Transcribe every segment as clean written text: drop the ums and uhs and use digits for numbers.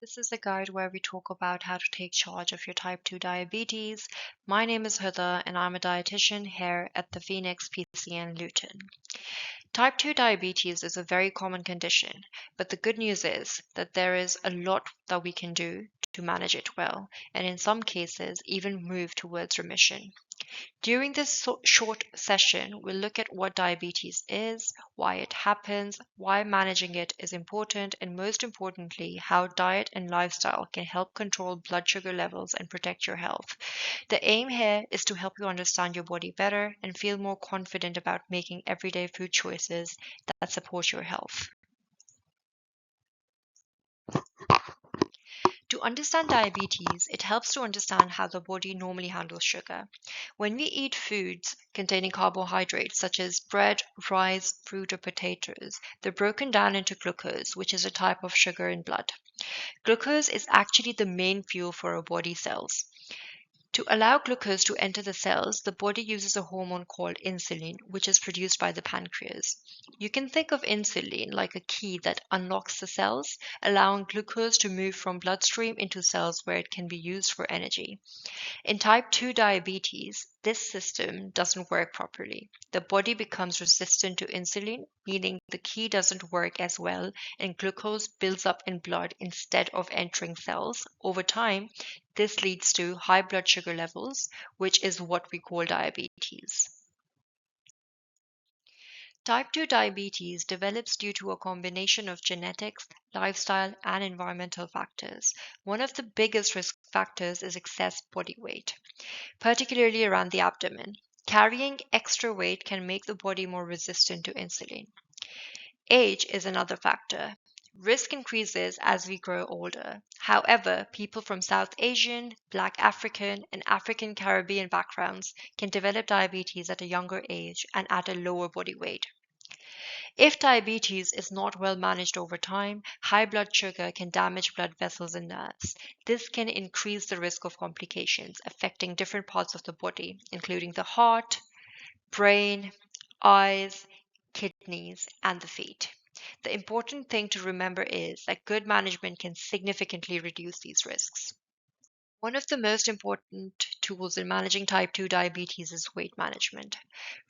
This is a guide where we talk about how to take charge of your type 2 diabetes. My name is Huda and I'm a dietitian here at the Phoenix PCN Luton. Type 2 diabetes is a very common condition, but the good news is that there is a lot that we can do to manage it well, and in some cases, even move towards remission. During this short session, we'll look at what diabetes is, why it happens, why managing it is important, and most importantly, how diet and lifestyle can help control blood sugar levels and protect your health. The aim here is to help you understand your body better and feel more confident about making everyday food choices that support your health. To understand diabetes, it helps to understand how the body normally handles sugar. When we eat foods containing carbohydrates such as bread, rice, fruit, or potatoes, they're broken down into glucose, which is a type of sugar in blood. Glucose is actually the main fuel for our body cells. To allow glucose to enter the cells, the body uses a hormone called insulin, which is produced by the pancreas. You can think of insulin like a key that unlocks the cells, allowing glucose to move from bloodstream into cells where it can be used for energy. In type 2 diabetes, this system doesn't work properly. The body becomes resistant to insulin, meaning the key doesn't work as well, and glucose builds up in blood instead of entering cells. Over time, this leads to high blood sugar levels, which is what we call diabetes. Type 2 diabetes develops due to a combination of genetics, lifestyle, and environmental factors. One of the biggest risk factors is excess body weight, particularly around the abdomen. Carrying extra weight can make the body more resistant to insulin. Age is another factor. Risk increases as we grow older. However, people from South Asian, Black African, and African Caribbean backgrounds can develop diabetes at a younger age and at a lower body weight. If diabetes is not well managed over time, high blood sugar can damage blood vessels and nerves. This can increase the risk of complications affecting different parts of the body, including the heart, brain, eyes, kidneys, and the feet. The important thing to remember is that good management can significantly reduce these risks. One of the most important tools in managing type 2 diabetes is weight management.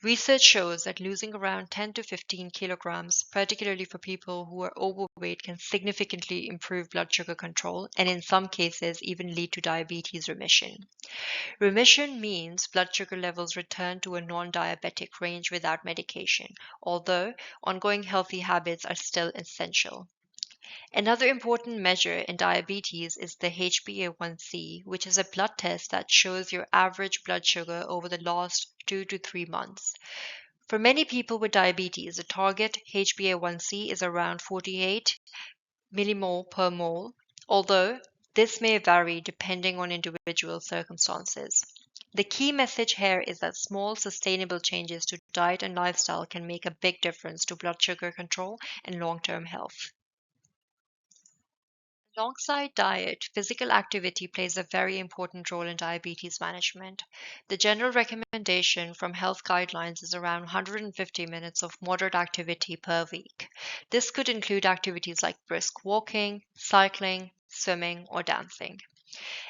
Research shows that losing around 10 to 15 kilograms, particularly for people who are overweight, can significantly improve blood sugar control and in some cases even lead to diabetes remission. Remission means blood sugar levels return to a non-diabetic range without medication, although ongoing healthy habits are still essential. Another important measure in diabetes is the HbA1c, which is a blood test that shows your average blood sugar over the last 2 to 3 months. For many people with diabetes, the target HbA1c is around 48 millimole per mole, although this may vary depending on individual circumstances. The key message here is that small, sustainable changes to diet and lifestyle can make a big difference to blood sugar control and long-term health. Alongside diet, physical activity plays a very important role in diabetes management. The general recommendation from health guidelines is around 150 minutes of moderate activity per week. This could include activities like brisk walking, cycling, swimming, or dancing.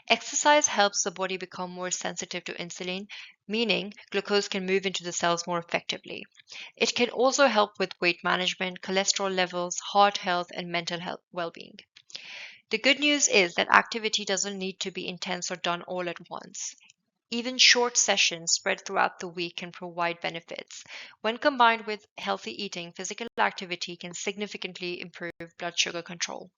Exercise helps the body become more sensitive to insulin, meaning glucose can move into the cells more effectively. It can also help with weight management, cholesterol levels, heart health, and mental health well-being. The good news is that activity doesn't need to be intense or done all at once. Even short sessions spread throughout the week can provide benefits. When combined with healthy eating, physical activity can significantly improve blood sugar control.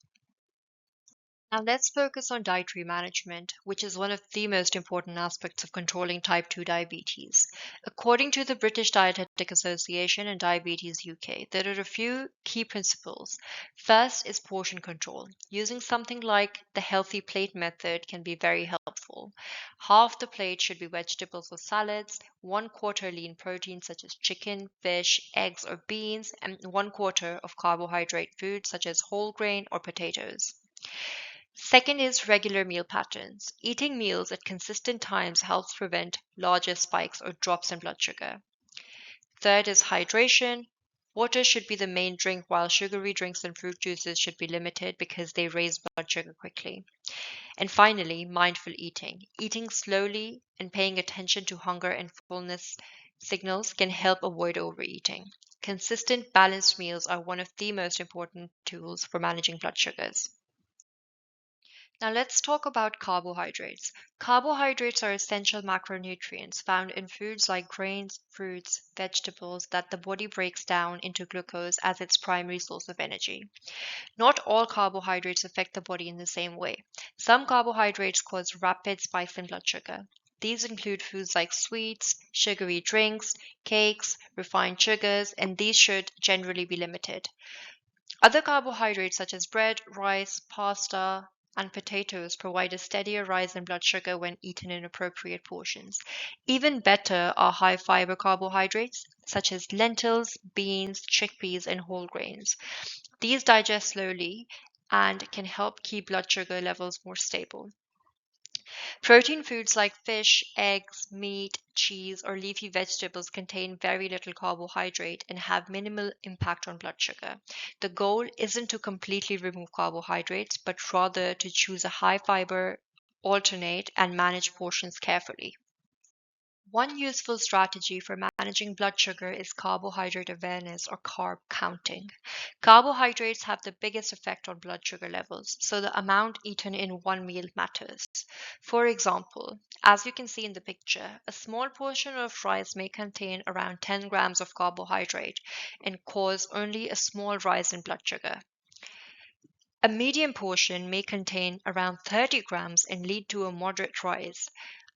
Now let's focus on dietary management, which is one of the most important aspects of controlling type 2 diabetes. According to the British Dietetic Association and Diabetes UK, there are a few key principles. First is portion control. Using something like the healthy plate method can be very helpful. Half the plate should be vegetables or salads, 1/4 lean protein such as chicken, fish, eggs, or beans, and 1/4 of carbohydrate foods such as whole grain or potatoes. Second is regular meal patterns. Eating meals at consistent times helps prevent larger spikes or drops in blood sugar. Third is hydration. Water should be the main drink, while sugary drinks and fruit juices should be limited because they raise blood sugar quickly. And finally, mindful eating. Eating slowly and paying attention to hunger and fullness signals can help avoid overeating. Consistent, balanced meals are one of the most important tools for managing blood sugars. Now let's talk about carbohydrates. Carbohydrates are essential macronutrients found in foods like grains, fruits, vegetables that the body breaks down into glucose as its primary source of energy. Not all carbohydrates affect the body in the same way. Some carbohydrates cause rapid spikes in blood sugar. These include foods like sweets, sugary drinks, cakes, refined sugars, and these should generally be limited. Other carbohydrates such as bread, rice, pasta, and potatoes provide a steadier rise in blood sugar when eaten in appropriate portions. Even better are high fiber carbohydrates such as lentils, beans, chickpeas, and whole grains. These digest slowly and can help keep blood sugar levels more stable. Protein foods like fish, eggs, meat, cheese, or leafy vegetables contain very little carbohydrate and have minimal impact on blood sugar. The goal isn't to completely remove carbohydrates, but rather to choose a high fiber alternate and manage portions carefully. One useful strategy for managing blood sugar is carbohydrate awareness or carb counting. Carbohydrates have the biggest effect on blood sugar levels, so the amount eaten in one meal matters. For example, as you can see in the picture, a small portion of rice may contain around 10 grams of carbohydrate and cause only a small rise in blood sugar. A medium portion may contain around 30 grams and lead to a moderate rise.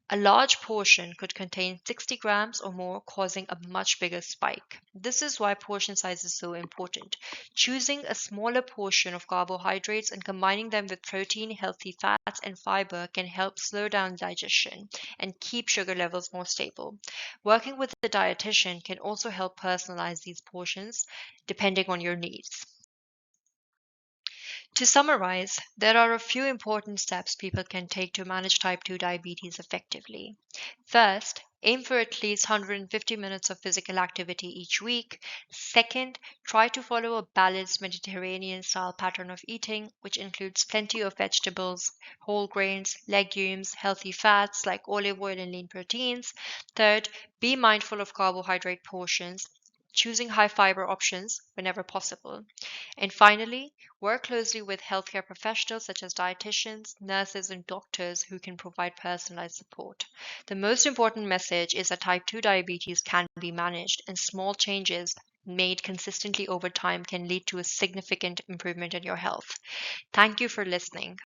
A large portion could contain 60 grams or more, causing a much bigger spike. This is why portion size is so important. Choosing a smaller portion of carbohydrates and combining them with protein, healthy fats, and fiber can help slow down digestion and keep sugar levels more stable. Working with a dietitian can also help personalize these portions depending on your needs. To summarize, there are a few important steps people can take to manage type 2 diabetes effectively. First, aim for at least 150 minutes of physical activity each week. Second, try to follow a balanced Mediterranean style pattern of eating, which includes plenty of vegetables, whole grains, legumes, healthy fats like olive oil and lean proteins. Third, be mindful of carbohydrate portions, choosing high fiber options whenever possible. And finally, work closely with healthcare professionals such as dietitians, nurses, and doctors who can provide personalized support. The most important message is that type 2 diabetes can be managed, and small changes made consistently over time can lead to a significant improvement in your health. Thank you for listening.